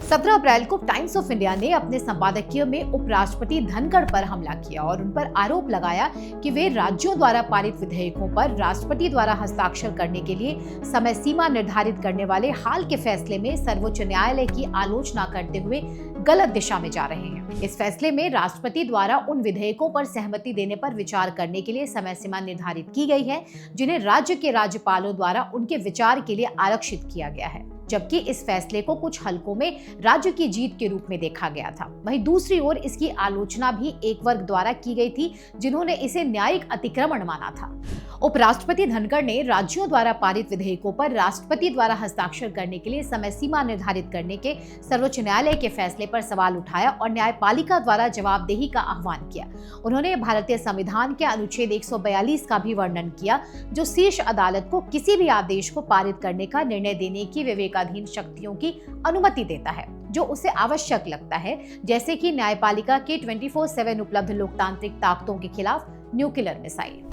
17 अप्रैल को times of India ने अपने संपादकीय में उपराष्ट्रपति धनखड़ पर हमला किया और उन पर आरोप लगाया कि वे राज्यों द्वारा पारित विधेयकों पर राष्ट्रपति द्वारा हस्ताक्षर करने के लिए समय सीमा निर्धारित करने वाले हाल के फैसले में सर्वोच्च न्यायालय की आलोचना करते हुए गलत दिशा में जा रहे हैं। इस फैसले में राष्ट्रपति द्वारा उन विधेयकों पर सहमति देने पर विचार करने के लिए समय सीमा निर्धारित की गई है जिन्हें राज्य के राज्यपालों द्वारा उनके विचार के लिए आरक्षित किया गया है, जबकि इस फैसले को कुछ हलकों में राज्य की जीत के रूप में देखा गया था। वहीं दूसरी ओर इसकी आलोचना भी एक वर्ग द्वारा की गई थी जिन्होंने इसे न्यायिक अतिक्रमण माना था। उपराष्ट्रपति धनखड़ ने राज्यों द्वारा पारित विधेयकों पर राष्ट्रपति द्वारा हस्ताक्षर करने के लिए समय सीमा निर्धारित करने के सर्वोच्च न्यायालय के फैसले पर सवाल उठाया और न्यायपालिका द्वारा जवाबदेही का आह्वान किया। उन्होंने भारतीय संविधान के अनुच्छेद 142 का भी वर्णन किया, जो शीर्ष अदालत को किसी भी आदेश को पारित करने का निर्णय देने की विवेकाधीन शक्तियों की अनुमति देता है जो उसे आवश्यक लगता है, जैसे कि न्यायपालिका के 24/7 उपलब्ध लोकतांत्रिक ताकतों के खिलाफ न्यूक्लियर मिसाइल।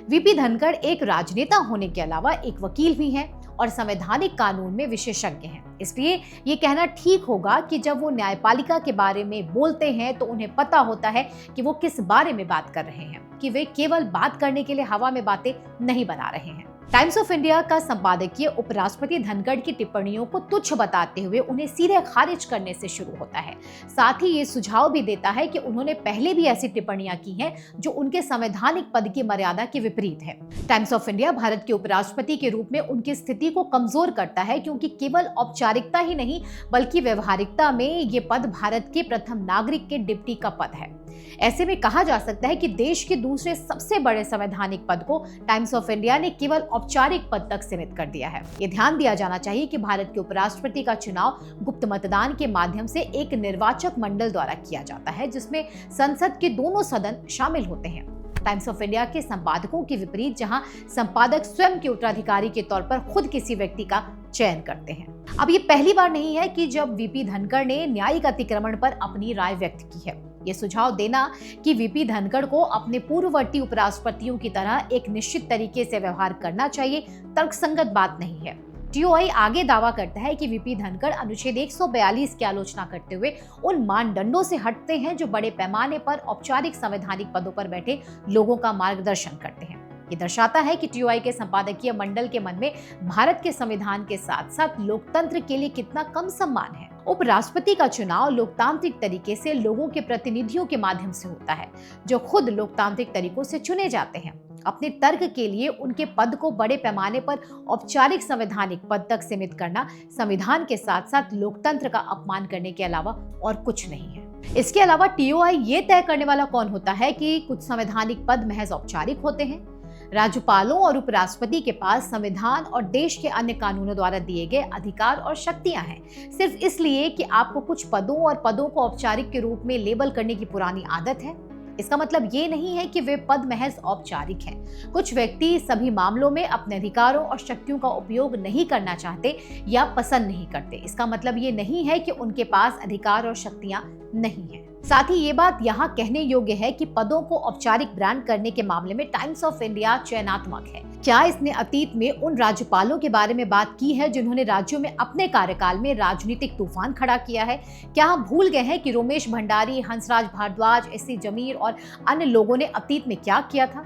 वीपी धनखड़ एक राजनेता होने के अलावा एक वकील भी हैं और संवैधानिक कानून में विशेषज्ञ हैं। इसलिए ये कहना ठीक होगा कि जब वो न्यायपालिका के बारे में बोलते हैं तो उन्हें पता होता है कि वो किस बारे में बात कर रहे हैं, कि वे केवल बात करने के लिए हवा में बातें नहीं बना रहे हैं। टाइम्स ऑफ इंडिया का संपादकीय उपराष्ट्रपति धनखड़ की टिप्पणियों को तुच्छ बताते हुए उन्हें सीधे खारिज करने से शुरू होता है। साथ ही ये सुझाव भी देता है कि उन्होंने पहले भी ऐसी टिप्पणियां की हैं जो उनके संवैधानिक पद की मर्यादा के विपरीत है। टाइम्स ऑफ इंडिया भारत के उपराष्ट्रपति के रूप में उनकी स्थिति को कमजोर करता है, क्योंकि केवल औपचारिकता ही नहीं बल्कि व्यवहारिकता में ये पद भारत के प्रथम नागरिक के डिप्टी का पद है। ऐसे में कहा जा सकता है कि देश के दूसरे सबसे बड़े संवैधानिक पद को टाइम्स ऑफ इंडिया ने केवल औपचारिक पद तक सीमित कर दिया है। ये ध्यान दिया जाना चाहिए कि भारत के उपराष्ट्रपति का चुनाव गुप्त मतदान के माध्यम से एक निर्वाचक मंडल द्वारा किया जाता है, जिसमें संसद के दोनों सदन शामिल होते हैं। टाइम्स ऑफ इंडिया के संपादकों के विपरीत, जहां संपादक स्वयं के उत्तराधिकारी के तौर पर खुद किसी व्यक्ति का चयन करते हैं। अब ये पहली बार नहीं है कि जब वीपी धनखड़ ने न्यायिक अतिक्रमण पर अपनी राय व्यक्त की है। ये सुझाव देना कि वीपी धनखड़ को अपने पूर्ववर्ती उपराष्ट्रपतियों की तरह एक निश्चित तरीके से व्यवहार करना चाहिए तर्कसंगत बात नहीं है। टीओआई आगे दावा करता है कि वीपी धनखड़ अनुच्छेद 142 की आलोचना करते हुए उन मानदंडों से हटते हैं जो बड़े पैमाने पर औपचारिक संवैधानिक पदों पर बैठे लोगों का मार्गदर्शन करते हैं। ये दर्शाता है कि टीओआई के संपादकीय मंडल के मन में भारत के संविधान के साथ साथ लोकतंत्र के लिए कितना कम सम्मान है। उपराष्ट्रपति का चुनाव लोकतांत्रिक तरीके से लोगों के प्रतिनिधियों के माध्यम से होता है, जो खुद लोकतांत्रिक तरीकों से चुने जाते हैं। अपने तर्क के लिए उनके पद को बड़े पैमाने पर औपचारिक संवैधानिक पद तक सीमित करना संविधान के साथ साथ लोकतंत्र का अपमान करने के अलावा और कुछ नहीं है। इसके अलावा टीओआई ये तय करने वाला कौन होता है कि कुछ संवैधानिक पद महज औपचारिक होते हैं। राज्यपालों और उपराष्ट्रपति के पास संविधान और देश के अन्य कानूनों द्वारा दिए गए अधिकार और शक्तियां हैं, सिर्फ इसलिए कि आपको कुछ पदों और पदों को औपचारिक के रूप में लेबल करने की पुरानी आदत है। इसका मतलब ये नहीं है कि वे पद महज औपचारिक हैं। कुछ व्यक्ति सभी मामलों में अपने अधिकारों और शक्तियों का उपयोग नहीं करना चाहते या पसंद नहीं करते। इसका मतलब ये नहीं है कि उनके पास अधिकार और शक्तियां नहीं हैं। साथ ही ये बात यहाँ कहने योग्य है कि पदों को औपचारिक ब्रांड करने के मामले में टाइम्स ऑफ इंडिया चयनात्मक है। क्या इसने अतीत में उन राज्यपालों के बारे में बात की है जिन्होंने राज्यों में अपने कार्यकाल में राजनीतिक तूफान खड़ा किया है? क्या हम भूल गए हैं कि रोमेश भंडारी, हंसराज भारद्वाज, एस.सी. जमीर और अन्य लोगों ने अतीत में क्या किया था?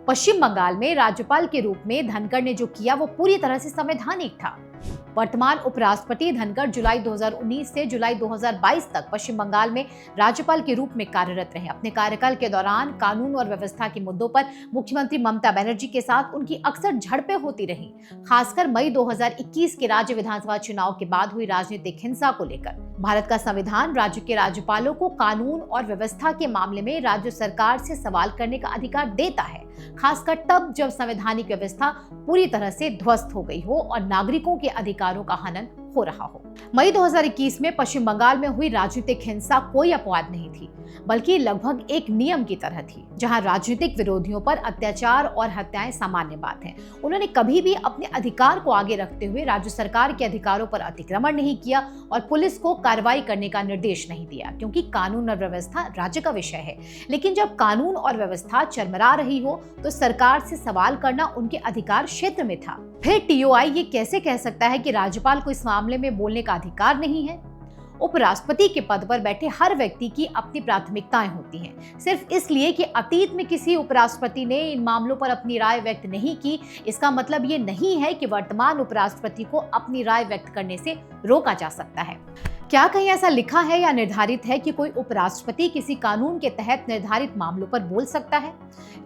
पश्चिम बंगाल में राज्यपाल के रूप में धनखड़ ने जो किया वो पूरी तरह से संवैधानिक था। वर्तमान उपराष्ट्रपति धनखड़ जुलाई 2019 से जुलाई 2022 तक पश्चिम बंगाल में राज्यपाल के रूप में कार्यरत रहे। अपने कार्यकाल के दौरान कानून और व्यवस्था के मुद्दों पर मुख्यमंत्री ममता बनर्जी के साथ उनकी अक्सर झड़पें होती रहीं, खासकर मई 2021 के राज्य विधानसभा चुनाव के बाद हुई राजनीतिक हिंसा को लेकर। भारत का संविधान राज्य के राज्यपालों को कानून और व्यवस्था के मामले में राज्य सरकार से सवाल करने का अधिकार देता है, खासकर तब जब संवैधानिक व्यवस्था पूरी तरह से ध्वस्त हो गई हो और नागरिकों के अधिकारों का हनन हो रहा हो। मई 2021 में पश्चिम बंगाल में हुई राजनीतिक हिंसा कोई अपवाद नहीं थी, बल्कि लगभग एक नियम की तरह थी, जहां राजनीतिक विरोधियों पर अत्याचार और हत्याएं सामान्य बात है। उन्होंने कभी भी अपने अधिकार को आगे रखते हुए राज्य सरकार के अधिकारों पर अतिक्रमण नहीं किया और पुलिस को कार्रवाई करने का निर्देश नहीं दिया, क्योंकि कानून और व्यवस्था राज्य का विषय है। लेकिन जब कानून और व्यवस्था चरमरा रही हो तो सरकार से सवाल करना उनके अधिकार क्षेत्र में था। फिर टीओआई ये कैसे कह सकता है कि राज्यपाल को इस मामले में बोलने का अधिकार नहीं है? उपराष्ट्रपति के पद पर बैठे हर व्यक्ति की अपनी प्राथमिकताएं होती हैं। सिर्फ इसलिए कि अतीत में किसी उपराष्ट्रपति ने इन मामलों पर अपनी राय व्यक्त नहीं की, इसका मतलब ये नहीं है कि वर्तमान उपराष्ट्रपति को अपनी राय व्यक्त करने से रोका जा सकता है। क्या कहीं ऐसा लिखा है या निर्धारित है कि कोई उपराष्ट्रपति किसी कानून के तहत निर्धारित मामलों पर बोल सकता है?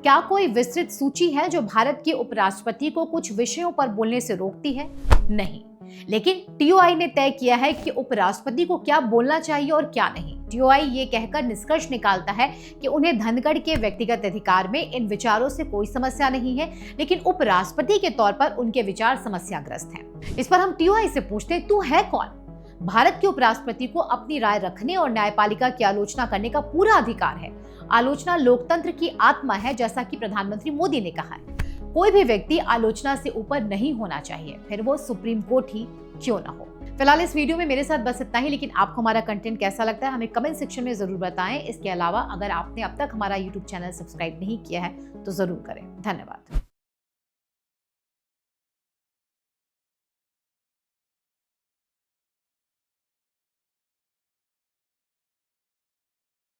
क्या कोई विस्तृत सूची है जो भारत के उपराष्ट्रपति को कुछ विषयों पर बोलने से रोकती है? नहीं। लेकिन टीओआई ने तय किया है कि उपराष्ट्रपति को क्या बोलना चाहिए और क्या नहीं। टीओआई ये कहकर निष्कर्ष निकालता है कि उन्हें धनखड़ के व्यक्तिगत अधिकार में इन विचारों से कोई समस्या नहीं है, लेकिन उपराष्ट्रपति के तौर पर उनके विचार समस्याग्रस्त हैं। इस पर हम टीओआई से पूछते हैं, तू है कौन? भारत के उपराष्ट्रपति को अपनी राय रखने और न्यायपालिका की आलोचना करने का पूरा अधिकार है। आलोचना लोकतंत्र की आत्मा है, जैसा कि प्रधानमंत्री मोदी ने कहा है। कोई भी व्यक्ति आलोचना से ऊपर नहीं होना चाहिए, फिर वो सुप्रीम कोर्ट ही क्यों ना हो। फिलहाल इस वीडियो में मेरे साथ बस इतना ही, लेकिन आपको हमारा कंटेंट कैसा लगता है हमें कमेंट सेक्शन में जरूर बताएं। इसके अलावा अगर आपने अब तक हमारा यूट्यूब चैनल सब्सक्राइब नहीं किया है तो जरूर करें। धन्यवाद।